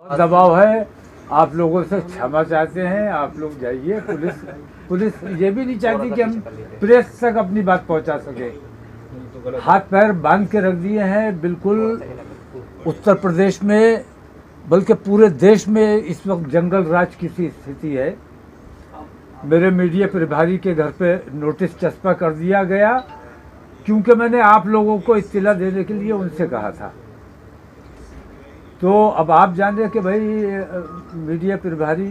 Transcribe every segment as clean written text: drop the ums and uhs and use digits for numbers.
दबाव है, आप लोगों से क्षमा चाहते हैं। आप लोग जाइए। पुलिस ये भी नहीं चाहती कि हम प्रेस तक अपनी बात पहुंचा सके। हाथ पैर बांध के रख दिए हैं। बिल्कुल उत्तर प्रदेश में बल्कि पूरे देश में इस वक्त जंगल राज की सी स्थिति है। मेरे मीडिया प्रभारी के घर पे नोटिस चस्पा कर दिया गया क्योंकि मैंने आप लोगों को इत्तला देने के लिए उनसे कहा था। तो अब आप जान रहे कि भाई मीडिया प्रभारी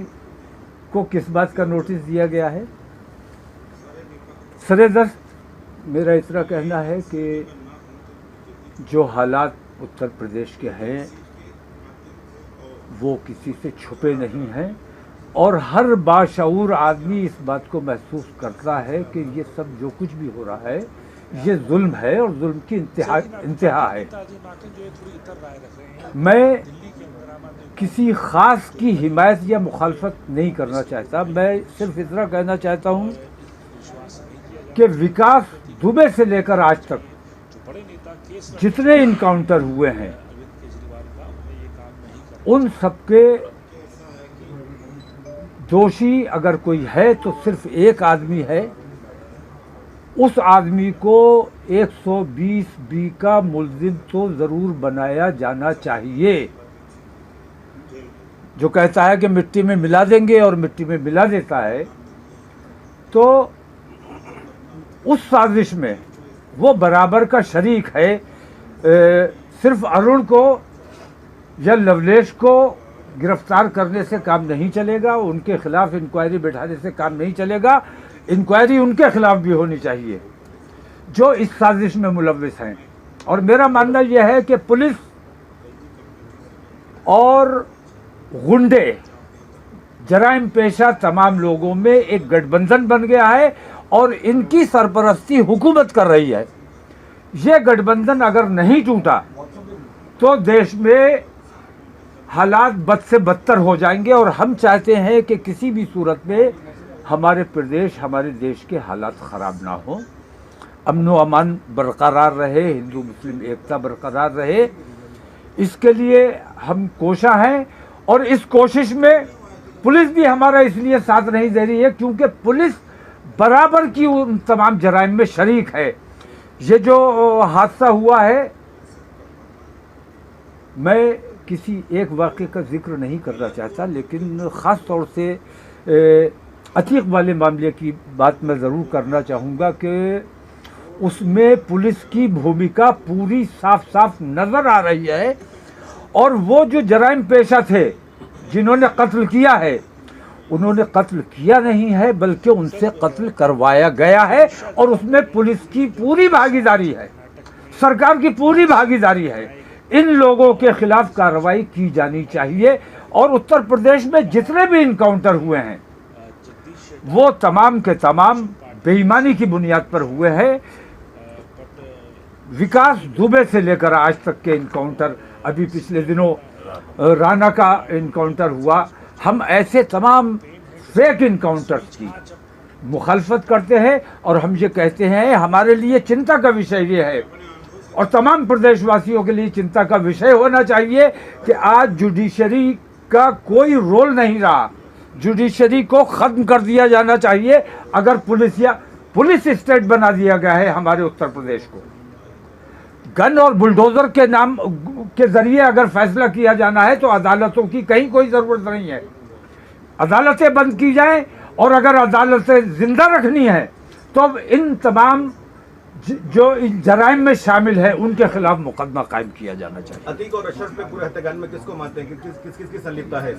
को किस बात का नोटिस दिया गया है। सरेदस्त मेरा इतना कहना है कि जो हालात उत्तर प्रदेश के हैं वो किसी से छुपे नहीं हैं और हर बाशऊर आदमी इस बात को महसूस करता है कि ये सब जो कुछ भी हो रहा है ये जुल्म है और जुल्म की इंतहा है। मैं किसी ख़ास की हिमायत या मुखालफत नहीं करना चाहता। मैं सिर्फ इतना कहना चाहता हूँ कि विकास दुबे से लेकर आज तक जितने इनकाउंटर हुए हैं उन सबके दोषी अगर कोई है तो सिर्फ एक आदमी है। उस आदमी को 120B का मुल्जिम तो ज़रूर बनाया जाना चाहिए। जो कहता है कि मिट्टी में मिला देंगे और मिट्टी में मिला देता है, तो उस साजिश में वो बराबर का शरीक है। सिर्फ अरुण को या लवलेश को गिरफ्तार करने से काम नहीं चलेगा, उनके खिलाफ इंक्वायरी बैठाने से काम नहीं चलेगा। इंक्वायरी उनके खिलाफ भी होनी चाहिए जो इस साजिश में मुलव्विस हैं। और मेरा मानना यह है कि पुलिस और गुंडे जराइम पेशा तमाम लोगों में एक गठबंधन बन गया है और इनकी सरपरस्ती हुकूमत कर रही है। ये गठबंधन अगर नहीं टूटा तो देश में हालात बद से बदतर हो जाएंगे और हम चाहते हैं कि किसी भी सूरत में हमारे प्रदेश, हमारे देश के हालात ख़राब ना हो, अमन व अमान बरकरार रहे, हिंदू मुस्लिम एकता बरकरार रहे। इसके लिए हम कोशा हैं और इस कोशिश में पुलिस भी हमारा इसलिए साथ नहीं दे रही है क्योंकि पुलिस बराबर की उन तमाम जराइम में शरीक है। ये जो हादसा हुआ है, मैं किसी एक वाक़े का जिक्र नहीं करना चाहता, लेकिन ख़ास तौर से अतीक वाले मामले की बात मैं ज़रूर करना चाहूँगा कि उसमें पुलिस की भूमिका पूरी साफ साफ नज़र आ रही है। और वो जो जराइम पेशा थे जिन्होंने कत्ल किया है, उन्होंने कत्ल किया नहीं है बल्कि उनसे कत्ल करवाया गया है और उसमें पुलिस की पूरी भागीदारी है, सरकार की पूरी भागीदारी है। इन लोगों के खिलाफ कार्रवाई की जानी चाहिए। और उत्तर प्रदेश में जितने भी इनकाउंटर हुए हैं वो तमाम के तमाम बेईमानी की बुनियाद पर हुए हैं। विकास दुबे से लेकर आज तक के इनकाउंटर, अभी पिछले दिनों राणा का इनकाउंटर हुआ, हम ऐसे तमाम फेक इनकाउंटर्स की मुखालफत करते हैं और हम ये कहते हैं हमारे लिए चिंता का विषय ये है और तमाम प्रदेशवासियों के लिए चिंता का विषय होना चाहिए कि आज जुडिशरी का कोई रोल नहीं रहा। जुडिशरी को ख़त्म कर दिया जाना चाहिए। अगर पुलिस स्टेट बना दिया गया है हमारे उत्तर प्रदेश को, गन और बुलडोज़र के नाम के ज़रिए अगर फैसला किया जाना है तो अदालतों की कहीं कोई ज़रूरत नहीं है। अदालतें बंद की जाएं और अगर अदालतें ज़िंदा रखनी है तो इन तमाम जो जराइम में शामिल है उनके खिलाफ मुकदमा कायम किया जाना चाहिए। अतीक और अशरफ पे पूरे हत्याकांड में किसको मानते हैं, किसकी संलिप्तता है?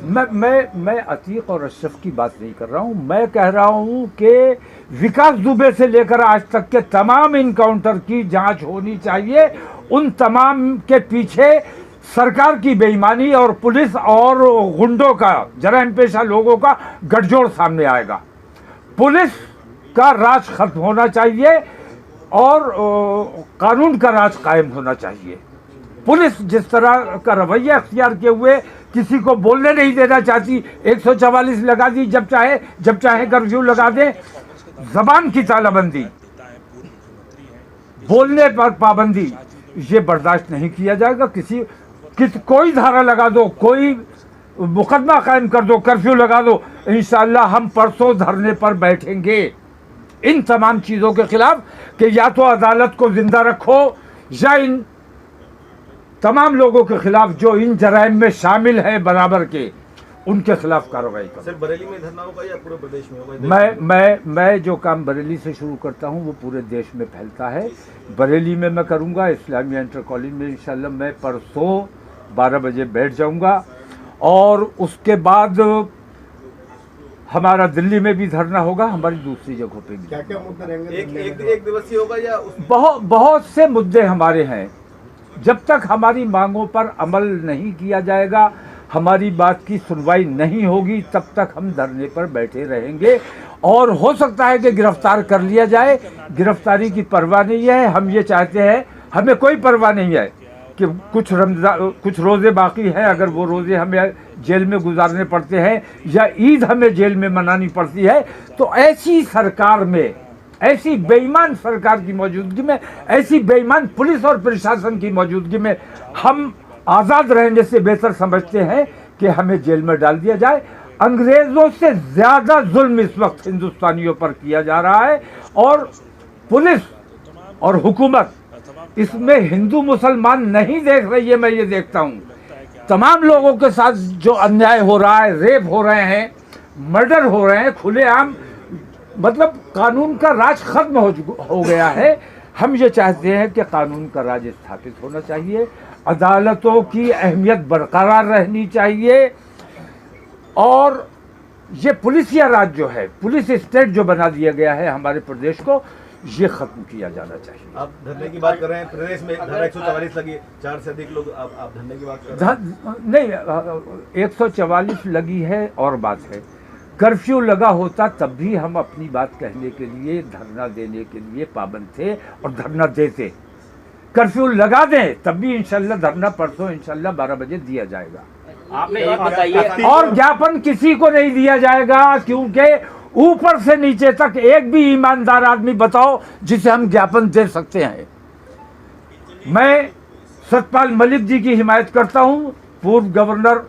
मैं अतीक और अशरफ की बात नहीं कर रहा हूँ। मैं कह रहा हूँ कि विकास दुबे से लेकर आज तक के तमाम इनकाउंटर की जांच होनी चाहिए। उन तमाम के पीछे सरकार की बेईमानी और पुलिस और गुंडों का, जराइम पेशा लोगों का गठजोड़ सामने आएगा। पुलिस का राज खत्म होना चाहिए और कानून का राज कायम होना चाहिए। पुलिस जिस तरह का रवैया अख्तियार किए हुए किसी को बोलने नहीं देना चाहती, 144 लगा दी, जब चाहे कर्फ्यू लगा दे, जबान की तालाबंदी, बोलने पर पाबंदी, ये बर्दाश्त नहीं किया जाएगा। कोई धारा लगा दो, कोई मुकदमा कायम कर दो, कर्फ्यू लगा दो। इंशाअल्लाह हम परसों धरने पर बैठेंगे इन तमाम चीज़ों के खिलाफ कि या तो अदालत को जिंदा रखो या इन तमाम लोगों के खिलाफ जो इन जराइम में शामिल हैं बराबर के, उनके खिलाफ कार्रवाई करो। सिर्फ बरेली में धरना होगा या पूरे प्रदेश में होगा? मैं जो काम बरेली से शुरू करता हूं वो पूरे देश में फैलता है। बरेली में मैं करूंगा, इस्लामिया इंटर कॉलेज में इंशाल्लाह मैं परसों 12 बजे बैठ जाऊंगा, और उसके बाद हमारा दिल्ली में भी धरना होगा, हमारी दूसरी जगहों पे भी। क्या मुद्दे रहेंगे? एक दिवसीय होगा या बहुत से मुद्दे हमारे हैं। जब तक हमारी मांगों पर अमल नहीं किया जाएगा, हमारी बात की सुनवाई नहीं होगी, तब तक हम धरने पर बैठे रहेंगे। और हो सकता है कि गिरफ्तार कर लिया जाए, गिरफ्तारी की परवाह नहीं है। हम ये चाहते हैं, हमें कोई परवाह नहीं है कि कुछ रोज़े बाकी हैं, अगर वो रोज़े हमें जेल में गुजारने पड़ते हैं या ईद हमें जेल में मनानी पड़ती है, तो ऐसी सरकार में, ऐसी बेईमान सरकार की मौजूदगी में, ऐसी बेईमान पुलिस और प्रशासन की मौजूदगी में हम आज़ाद रहने से बेहतर समझते हैं कि हमें जेल में डाल दिया जाए। अंग्रेज़ों से ज़्यादा जुल्म इस वक्त हिंदुस्तानियों पर किया जा रहा है, और पुलिस और हुकूमत इसमें हिंदू मुसलमान नहीं देख रही है। मैं ये देखता हूँ तमाम लोगों के साथ जो अन्याय हो रहा है, रेप हो रहे हैं, मर्डर हो रहे हैं खुलेआम, मतलब कानून का राज खत्म हो गया है। हम ये चाहते हैं कि कानून का राज स्थापित होना चाहिए, अदालतों की अहमियत बरकरार रहनी चाहिए, और ये पुलिसिया राज जो है, पुलिस स्टेट जो बना दिया गया है हमारे प्रदेश को, ये खत्म किया जाना चाहिए। आप धरने की बात कर रहे हैं, प्रदेश में धारा 144 लगी, 4 से अधिक लोग, आप धरने की बात कर रहे हैं? नहीं, 144 लगी है और बात है, कर्फ्यू लगा होता तब भी हम अपनी बात कहने के लिए, धरना देने के लिए पाबंद थे और धरना देते। कर्फ्यू लगा दें तब भी इंशाल्लाह धरना परसों इंशाल्लाह 12 बजे दिया जाएगा। आपने ये बताइए, और ज्ञापन किसी को नहीं दिया जाएगा, क्योंकि ऊपर से नीचे तक एक भी ईमानदार आदमी बताओ जिसे हम ज्ञापन दे सकते हैं। मैं सतपाल मलिक जी की हिमायत करता हूं, पूर्व गवर्नर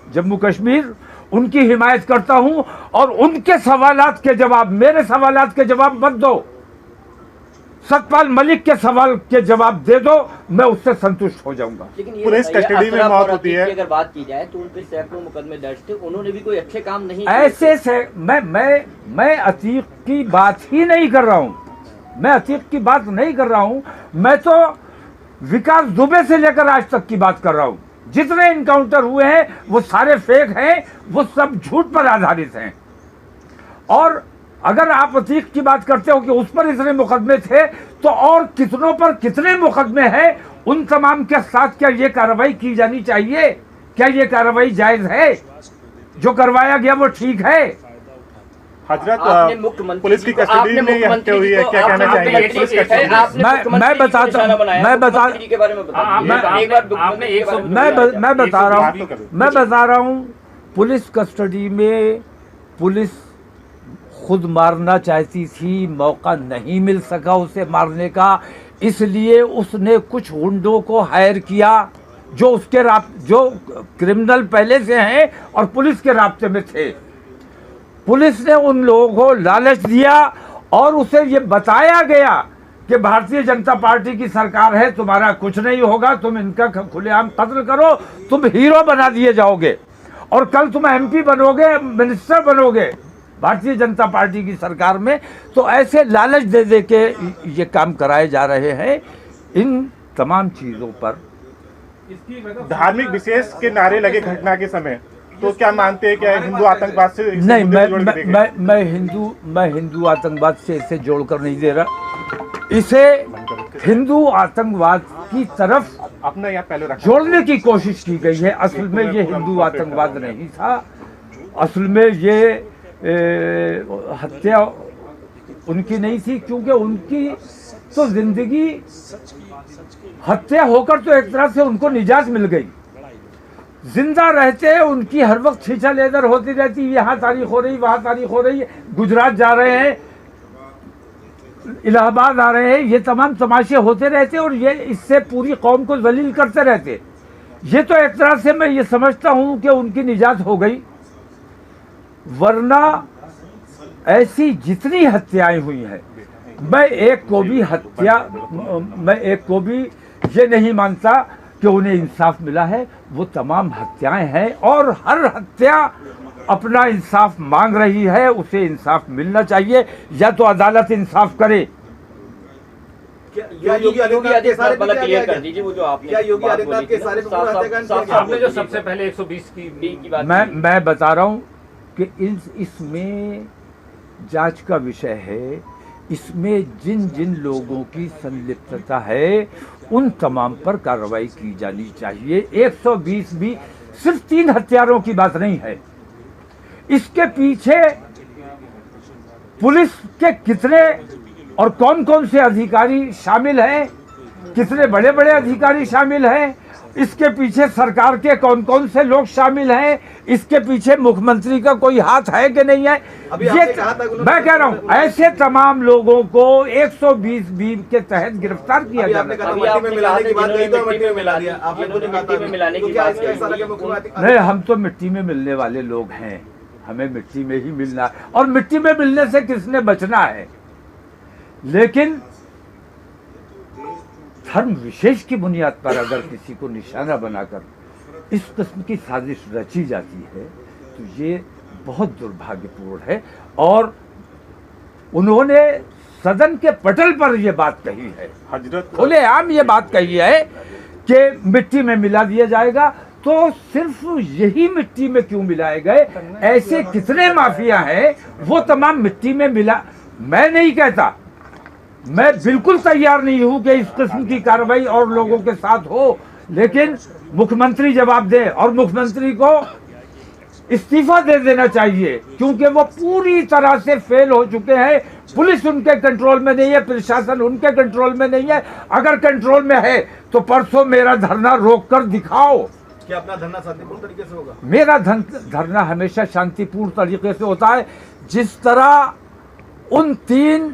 जम्मू कश्मीर, उनकी हिमायत करता हूं, और उनके सवालात के जवाब, मेरे सवालात के जवाब मत दो, सतपाल मलिक के सवाल के जवाब दे दो, मैं उससे संतुष्ट हो जाऊंगा। लेकिन पुलिस कस्टडी में मौत होती है, अगर बात की जाए तो उन पे सैकड़ों मुकदमे दर्ज थे, उन्होंने भी कोई अच्छे काम नहीं ऐसे से मैं अतीक की बात ही नहीं कर रहा हूं, मैं अतीक की बात नहीं कर रहा हूं, मैं तो विकास दुबे से लेकर आज तक की बात कर रहा हूं। जितने इनकाउंटर हुए हैं वो सारे फेक हैं, वो सब झूठ पर आधारित हैं। और अगर आप अतीक की बात करते हो कि उस पर इतने मुकदमे थे, तो और कितनों पर कितने मुकदमे हैं, उन तमाम के साथ क्या ये कार्रवाई की जानी चाहिए? क्या ये कार्रवाई जायज है? जो करवाया गया वो ठीक है? हजरत, पुलिस की कस्टडी में ये हत्या हुई है, क्या कहना चाहेंगे? पुलिस कस्टडी मैं बता रहा हूँ, पुलिस कस्टडी में पुलिस खुद मारना चाहती थी, मौका नहीं मिल सका उसे मारने का, इसलिए उसने कुछ गुंडों को हायर किया जो उसके जो क्रिमिनल पहले से हैं और पुलिस के राब्ते में थे। पुलिस ने उन लोगों को लालच दिया और उसे ये बताया गया कि भारतीय जनता पार्टी की सरकार है, तुम्हारा कुछ नहीं होगा, तुम इनका खुलेआम कत्ल करो, तुम हीरो बना दिए जाओगे और कल तुम एमपी बनोगे, मिनिस्टर बनोगे भारतीय जनता पार्टी की सरकार में। तो ऐसे लालच दे दे के ये काम कराए जा रहे हैं। इन तमाम चीज़ों पर धार्मिक विशेष के नारे लगे घटना के समय, तो क्या मानते हैं, क्या हिंदू आतंकवाद से नहीं, मैं हिंदू आतंकवाद से इसे जोड़कर नहीं दे रहा, इसे हिंदू आतंकवाद की तरफ अपना यहाँ पहले जोड़ने की कोशिश की गई है। असल में ये हिंदू आतंकवाद नहीं था, असल में ये हत्या उनकी नहीं थी, क्योंकि उनकी तो जिंदगी हत्या होकर तो एक तरह से उनको निजात मिल गई। जिंदा रहते उनकी हर वक्त छीछा लेदर होती रहती, यहाँ तारीख हो रही, वहाँ तारीख हो रही, गुजरात जा रहे हैं, इलाहाबाद आ रहे हैं, ये तमाम तमाशे होते रहते और ये इससे पूरी कौम को जलील करते रहते। ये तो एक तरह से मैं ये समझता हूं कि उनकी निजात हो गई, वरना ऐसी जितनी हत्याएं हुई हैं, मैं एक को भी ये नहीं मानता कि उन्हें इंसाफ मिला है। वो तमाम हत्याएं हैं और हर हत्या अपना इंसाफ मांग रही है, उसे इंसाफ मिलना चाहिए, या तो अदालत इंसाफ करे। क्या योगी आदित्यनाथ के सारे वाला क्लियर कर दीजिए, वो जो आपने क्या योगी आदित्यनाथ के सारे आपने जो सबसे पहले 120 की बात मैं बता रहा हूं कि इसमें जांच का विषय है, इसमें जिन जिन लोगों की संलिप्तता है उन तमाम पर कार्रवाई की जानी चाहिए। 120 भी सिर्फ 3 हत्यारों की बात नहीं है, इसके पीछे पुलिस के कितने और कौन कौन से अधिकारी शामिल हैं, कितने बड़े बड़े अधिकारी शामिल हैं, इसके पीछे सरकार के कौन कौन से लोग शामिल हैं, इसके पीछे मुख्यमंत्री का कोई हाथ है कि नहीं है, ये मैं कह रहा हूं ऐसे तमाम लोगों को 120 बी के तहत गिरफ्तार किया जाना नहीं। हम तो मिट्टी में मिलने वाले लोग हैं, हमें मिट्टी में ही मिलना है, और मिट्टी में मिलने से किसने बचना है। लेकिन धर्म विशेष की बुनियाद पर अगर किसी को निशाना बनाकर इस किस्म की साजिश रची जाती है तो ये बहुत दुर्भाग्यपूर्ण है। और उन्होंने सदन के पटल पर यह बात कही है, खुलेआम ये बात कही है कि मिट्टी में मिला दिया जाएगा। तो सिर्फ यही मिट्टी में क्यों मिलाए गए, ऐसे कितने माफिया हैं वो तमाम मिट्टी में मिला। मैं नहीं कहता, मैं बिल्कुल तैयार नहीं हूं कि इस किस्म की कार्रवाई और लोगों के साथ हो, लेकिन मुख्यमंत्री जवाब दे और मुख्यमंत्री को इस्तीफा दे देना चाहिए, क्योंकि वो पूरी तरह से फेल हो चुके हैं। पुलिस उनके कंट्रोल में नहीं है, प्रशासन उनके कंट्रोल में नहीं है। अगर कंट्रोल में है तो परसों मेरा धरना रोक कर दिखाओ। क्या अपना धरना शांतिपूर्ण तरीके से होगा? मेरा धरना हमेशा शांतिपूर्ण तरीके से होता है। जिस तरह उन 3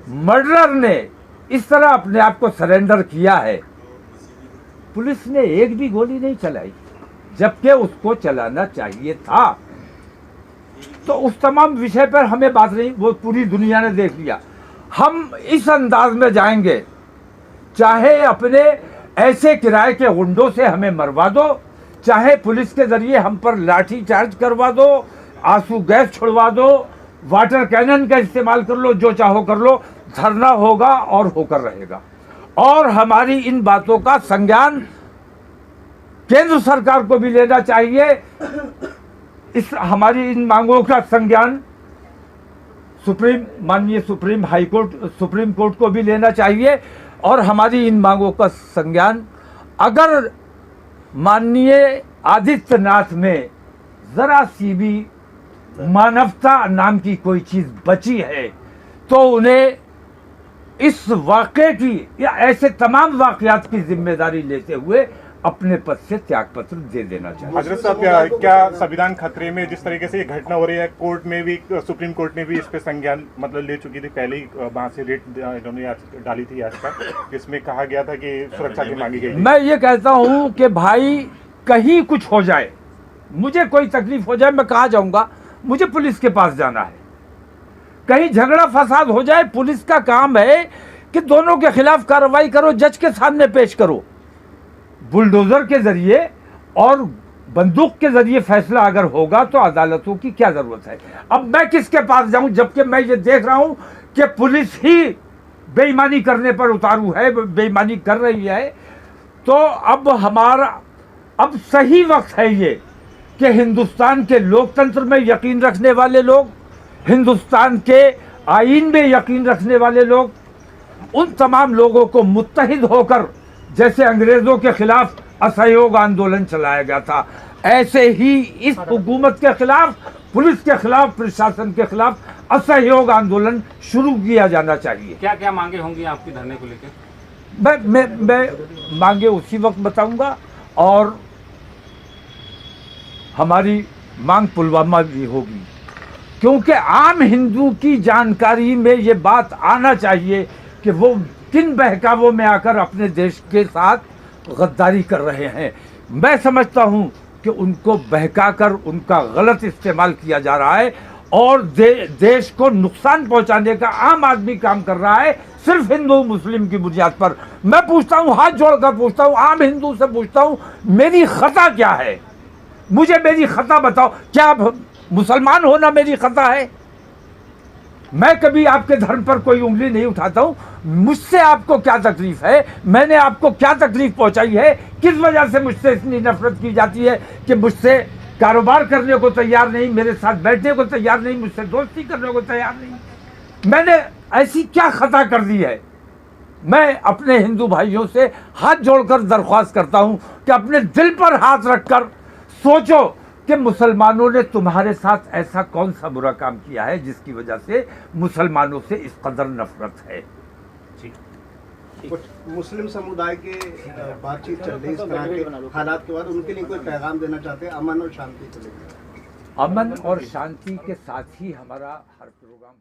मर्डरर ने इस तरह अपने आप को सरेंडर किया है, पुलिस ने एक भी गोली नहीं चलाई, जबकि उसको चलाना चाहिए था। तो उस तमाम विषय पर हमें बात नहीं, वो पूरी दुनिया ने देख लिया। हम इस अंदाज में जाएंगे, चाहे अपने ऐसे किराए के गुंडों से हमें मरवा दो, चाहे पुलिस के जरिए हम पर लाठी चार्ज करवा दो, आंसू गैस छुड़वा दो, वाटर कैनन का इस्तेमाल कर लो, जो चाहो कर लो, धरना होगा और होकर रहेगा। और हमारी इन बातों का संज्ञान केंद्र सरकार को भी लेना चाहिए। इस हमारी इन मांगों का संज्ञान माननीय सुप्रीम कोर्ट को भी लेना चाहिए। और हमारी इन मांगों का संज्ञान अगर माननीय आदित्यनाथ में जरा सी भी मानवता नाम की कोई चीज बची है तो उन्हें इस वाक़े की या ऐसे तमाम वाक़यात की जिम्मेदारी लेते हुए अपने पद से त्यागपत्र दे देना चाहिए। हजरत साहब, क्या संविधान खतरे में? जिस तरीके से ये घटना हो रही है, कोर्ट में भी, सुप्रीम कोर्ट ने भी इस पे संज्ञान मतलब ले चुकी थी, पहले ही वहाँ से रेट इन्होंने डाली थी याचिका, जिसमें कहा गया था कि सुरक्षा की मांगी गई। मैं ये कहता हूँ कि भाई कहीं कुछ हो जाए, मुझे कोई तकलीफ हो जाए, मैं कहाँ जाऊँगा? मुझे पुलिस के पास जाना है। कहीं झगड़ा फसाद हो जाए, पुलिस का काम है कि दोनों के खिलाफ कार्रवाई करो, जज के सामने पेश करो। बुलडोजर के जरिए और बंदूक के जरिए फैसला अगर होगा तो अदालतों की क्या जरूरत है? अब मैं किसके पास जाऊं, जबकि मैं ये देख रहा हूं कि पुलिस ही बेईमानी करने पर उतारू है, बेईमानी कर रही है। तो अब सही वक्त है ये कि हिंदुस्तान के लोकतंत्र में यकीन रखने वाले लोग, हिंदुस्तान के आईन में यकीन रखने वाले लोग, उन तमाम लोगों को मुत्तहिद होकर, जैसे अंग्रेजों के खिलाफ असहयोग आंदोलन चलाया गया था, ऐसे ही इस हुकूमत के खिलाफ, पुलिस के खिलाफ, प्रशासन के खिलाफ असहयोग आंदोलन शुरू किया जाना चाहिए। क्या क्या मांगे होंगी आपकी धरने को लेकर? मैं मांगे उसी वक्त बताऊंगा। और हमारी मांग पुलवामा भी होगी, क्योंकि आम हिंदू की जानकारी में ये बात आना चाहिए कि वो किन बहकावों में आकर अपने देश के साथ गद्दारी कर रहे हैं। मैं समझता हूं कि उनको बहकाकर उनका गलत इस्तेमाल किया जा रहा है और देश को नुकसान पहुंचाने का आम आदमी काम कर रहा है, सिर्फ हिंदू मुस्लिम की बुनियाद पर। मैं पूछता हूं, हाथ जोड़कर पूछता हूं, आम हिंदू से पूछता हूं, मेरी खता क्या है? मुझे मेरी खता बताओ। क्या मुसलमान होना मेरी खता है? मैं कभी आपके धर्म पर कोई उंगली नहीं उठाता हूं। मुझसे आपको क्या तकलीफ है? मैंने आपको क्या तकलीफ पहुंचाई है? किस वजह से मुझसे इतनी नफरत की जाती है कि मुझसे कारोबार करने को तैयार नहीं, मेरे साथ बैठने को तैयार नहीं, मुझसे दोस्ती करने को तैयार नहीं? मैंने ऐसी क्या खता कर दी है? मैं अपने हिंदू भाइयों से हाथ जोड़कर दरख्वास्त करता हूं कि अपने दिल पर हाथ रखकर सोचो कि मुसलमानों ने तुम्हारे साथ ऐसा कौन सा बुरा काम किया है जिसकी वजह से मुसलमानों से इस कदर नफरत है। कुछ मुस्लिम समुदाय के बातचीत चल रही है इस तरह के हालात के बाद, उनके लिए कोई पैगाम देना चाहते हैं अमन और शांति को लेकर? अमन और शांति के साथ ही हमारा हर प्रोग्राम